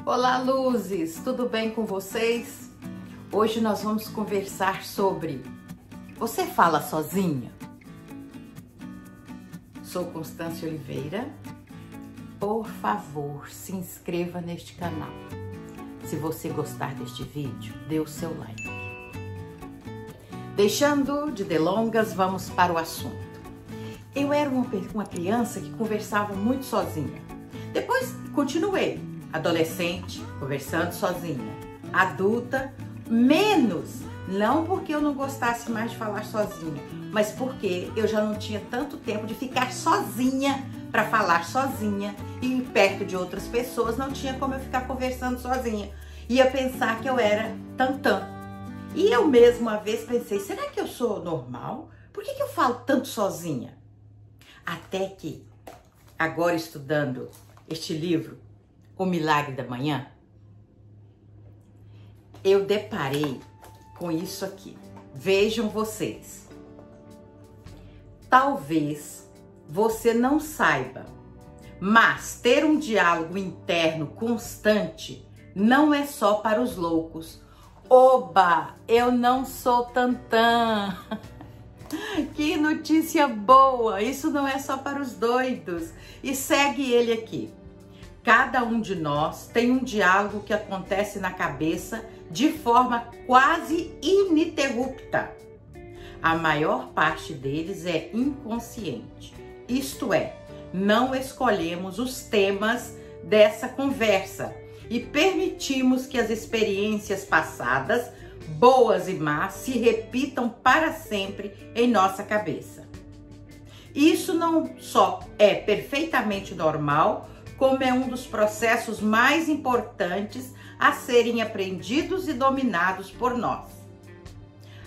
Olá, luzes! Tudo bem com vocês? Hoje nós vamos conversar sobre: você fala sozinha? Sou Constância Oliveira. Por favor, se inscreva neste canal. Se você gostar deste vídeo, dê o seu like. Deixando de delongas, vamos para o assunto. Eu era uma criança que conversava muito sozinha. Depois continuei, adolescente, conversando sozinha. Adulta, menos. Não porque eu não gostasse mais de falar sozinha, mas porque eu já não tinha tanto tempo de ficar sozinha para falar sozinha, e perto de outras pessoas não tinha como eu ficar conversando sozinha. Ia pensar que eu era tantã. E eu mesma uma vez pensei, será que eu sou normal? Por que eu falo tanto sozinha? Até que, agora estudando este livro, O Milagre da Manhã, eu deparei com isso aqui. Vejam vocês. Talvez você não saiba, mas ter um diálogo interno constante não é só para os loucos. Oba, eu não sou tantã. Que notícia boa! Isso não é só para os doidos. E segue ele aqui. Cada um de nós tem um diálogo que acontece na cabeça de forma quase ininterrupta. A maior parte deles é inconsciente. Isto é, não escolhemos os temas dessa conversa e permitimos que as experiências passadas, boas e más, se repitam para sempre em nossa cabeça. Isso não só é perfeitamente normal, como é um dos processos mais importantes a serem aprendidos e dominados por nós.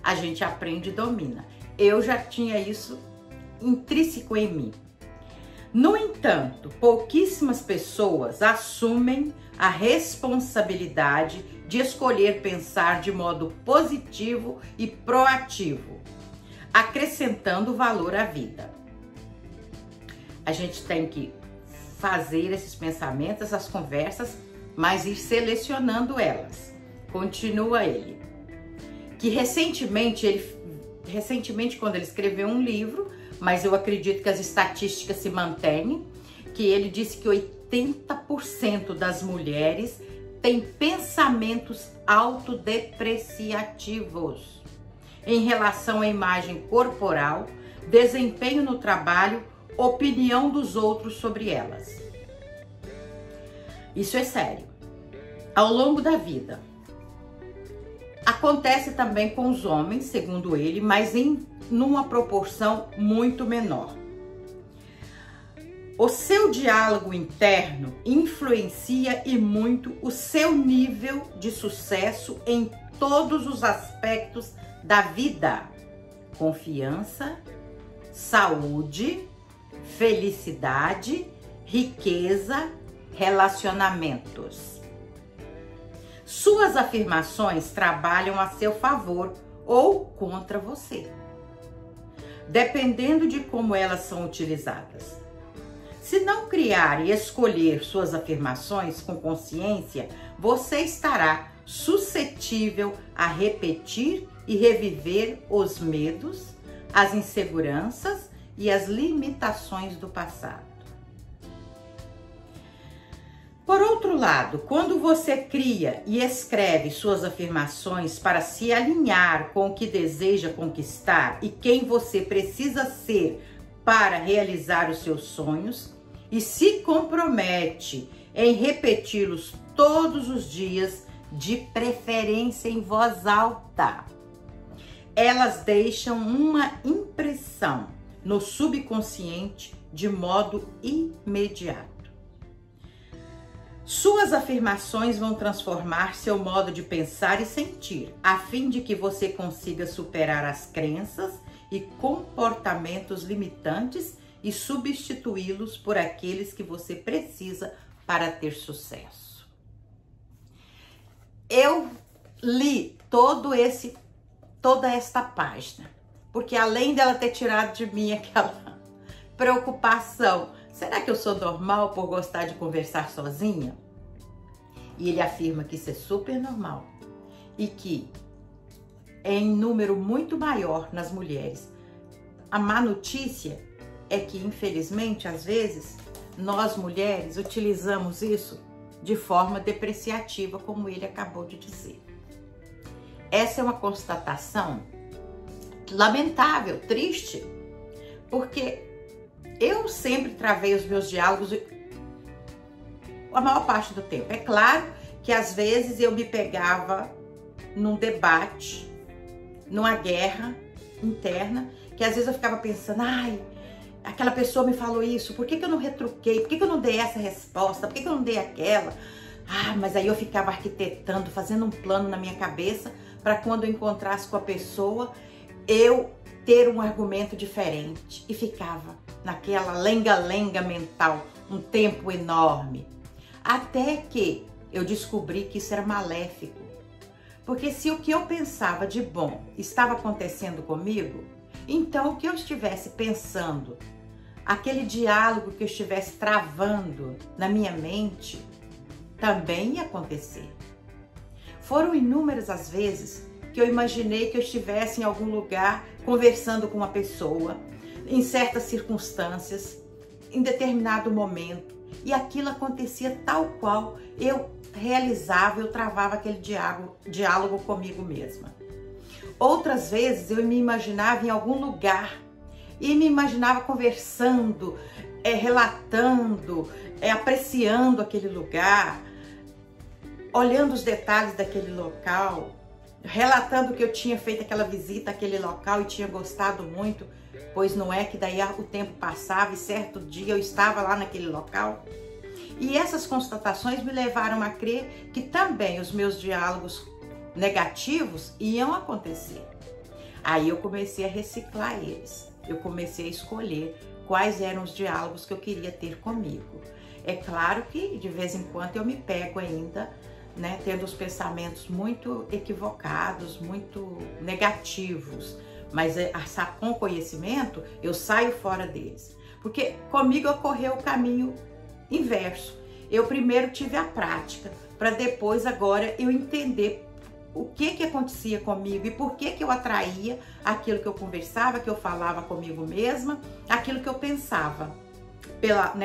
A gente aprende e domina. Eu já tinha isso intrínseco em mim. No entanto, pouquíssimas pessoas assumem a responsabilidade de escolher pensar de modo positivo e proativo, acrescentando valor à vida. A gente tem que fazer esses pensamentos, essas conversas, mas ir selecionando elas. Continua ele. Que recentemente, quando ele escreveu um livro, mas eu acredito que as estatísticas se mantêm, que ele disse que 80% das mulheres têm pensamentos autodepreciativos em relação à imagem corporal, desempenho no trabalho, opinião dos outros sobre elas. Isso é sério. Ao longo da vida. Acontece também com os homens, segundo ele, mas numa proporção muito menor. O seu diálogo interno influencia e muito o seu nível de sucesso em todos os aspectos da vida: confiança, saúde, felicidade, riqueza, relacionamentos. Suas afirmações trabalham a seu favor ou contra você, dependendo de como elas são utilizadas. Se não criar e escolher suas afirmações com consciência, você estará suscetível a repetir e reviver os medos, as inseguranças e as limitações do passado. Por outro lado, quando você cria e escreve suas afirmações para se alinhar com o que deseja conquistar e quem você precisa ser para realizar os seus sonhos, e se compromete em repeti-los todos os dias, de preferência em voz alta, elas deixam uma impressão no subconsciente de modo imediato. Suas afirmações vão transformar seu modo de pensar e sentir, a fim de que você consiga superar as crenças e comportamentos limitantes e substituí-los por aqueles que você precisa para ter sucesso. Eu li toda esta página, porque além dela ter tirado de mim aquela preocupação, será que eu sou normal por gostar de conversar sozinha? E ele afirma que isso é super normal e que é em número muito maior nas mulheres. A má notícia é que, infelizmente, às vezes, nós mulheres utilizamos isso de forma depreciativa, como ele acabou de dizer. Essa é uma constatação lamentável, triste, porque eu sempre travei os meus diálogos a maior parte do tempo. É claro que às vezes eu me pegava num debate, numa guerra interna, que às vezes eu ficava pensando, ai, aquela pessoa me falou isso, por que eu não retruquei? Por que eu não dei essa resposta? Por que eu não dei aquela? Ah, mas aí eu ficava arquitetando, fazendo um plano na minha cabeça para quando eu encontrasse com a pessoa, eu ter um argumento diferente. E ficava naquela lenga-lenga mental, um tempo enorme. Até que eu descobri que isso era maléfico. Porque se o que eu pensava de bom estava acontecendo comigo, então o que eu estivesse pensando, aquele diálogo que eu estivesse travando na minha mente, também ia acontecer. Foram inúmeras as vezes que eu imaginei que eu estivesse em algum lugar conversando com uma pessoa, em certas circunstâncias, em determinado momento, e aquilo acontecia tal qual eu realizava, eu travava aquele diálogo comigo mesma. Outras vezes eu me imaginava em algum lugar e me imaginava conversando, relatando, apreciando aquele lugar, olhando os detalhes daquele local, relatando que eu tinha feito aquela visita àquele local e tinha gostado muito, pois não é que daí o tempo passava e certo dia eu estava lá naquele local. E essas constatações me levaram a crer que também os meus diálogos negativos iam acontecer. Aí eu comecei a reciclar eles, eu comecei a escolher quais eram os diálogos que eu queria ter comigo. É claro que de vez em quando eu me pego ainda, né, tendo os pensamentos muito equivocados, muito negativos, mas com conhecimento eu saio fora deles, porque comigo ocorreu o caminho inverso. Eu primeiro tive a prática, para depois agora eu entender o que acontecia comigo e por que eu atraía aquilo que eu conversava, que eu falava comigo mesma, aquilo que eu pensava,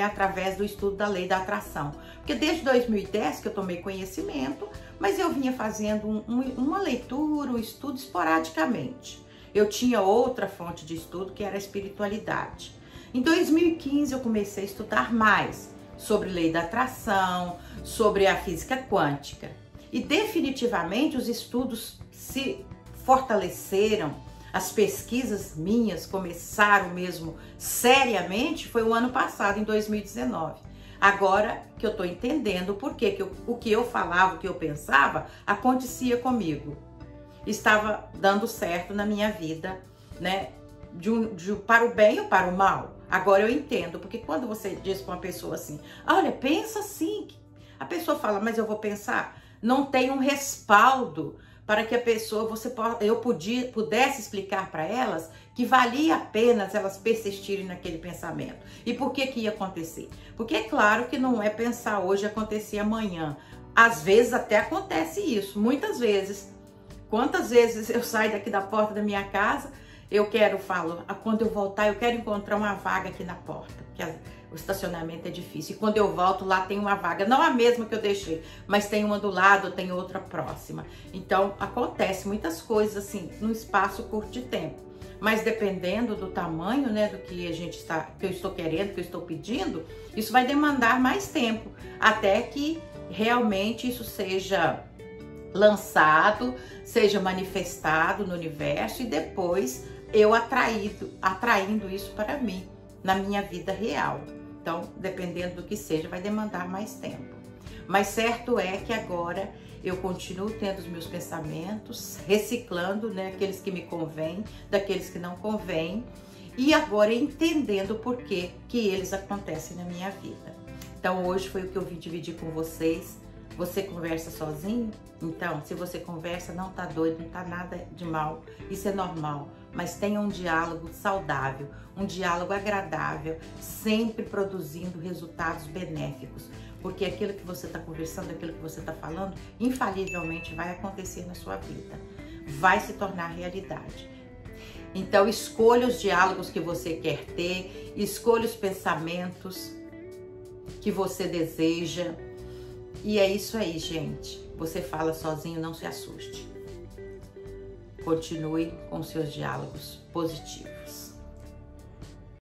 através do estudo da lei da atração. Porque desde 2010 que eu tomei conhecimento, mas eu vinha fazendo uma leitura, um estudo esporadicamente. Eu tinha outra fonte de estudo que era a espiritualidade. Em 2015 eu comecei a estudar mais sobre lei da atração, sobre a física quântica. E definitivamente os estudos se fortaleceram, as pesquisas minhas começaram mesmo seriamente, foi o ano passado, em 2019. Agora que eu estou entendendo por que o que eu falava, o que eu pensava, acontecia comigo. Estava dando certo na minha vida, né? Para o bem ou para o mal. Agora eu entendo, porque quando você diz para uma pessoa assim, olha, pensa assim, a pessoa fala, mas eu vou pensar, não tem um respaldo para que a pessoa, eu pudesse explicar para elas que valia a pena elas persistirem naquele pensamento. E por que ia acontecer? Porque é claro que não é pensar hoje e acontecer amanhã. Às vezes até acontece isso, muitas vezes. Quantas vezes eu saio daqui da porta da minha casa, quando eu voltar, eu quero encontrar uma vaga aqui na porta, porque o estacionamento é difícil. E quando eu volto, lá tem uma vaga, não a mesma que eu deixei, mas tem uma do lado, tem outra próxima. Então, acontece muitas coisas assim, num espaço curto de tempo. Mas dependendo do tamanho, né, do que que eu estou querendo, que eu estou pedindo, isso vai demandar mais tempo, até que realmente isso seja lançado, seja manifestado no universo e depois eu atraindo isso para mim, na minha vida real. Então, dependendo do que seja, vai demandar mais tempo. Mas certo é que agora eu continuo tendo os meus pensamentos, reciclando, né, aqueles que me convêm, daqueles que não convêm, e agora entendendo por que eles acontecem na minha vida. Então, hoje foi o que eu vim dividir com vocês. Você conversa sozinho? Então, se você conversa, não tá doido, não tá nada de mal, isso é normal, mas tenha um diálogo saudável, um diálogo agradável, sempre produzindo resultados benéficos. porque aquilo que você está conversando, aquilo que você está falando, infalivelmente vai acontecer na sua vida, vai se tornar realidade. Então, escolha os diálogos que você quer ter, escolha os pensamentos que você deseja. E é isso aí, gente. Você fala sozinho, não se assuste. Continue com seus diálogos positivos.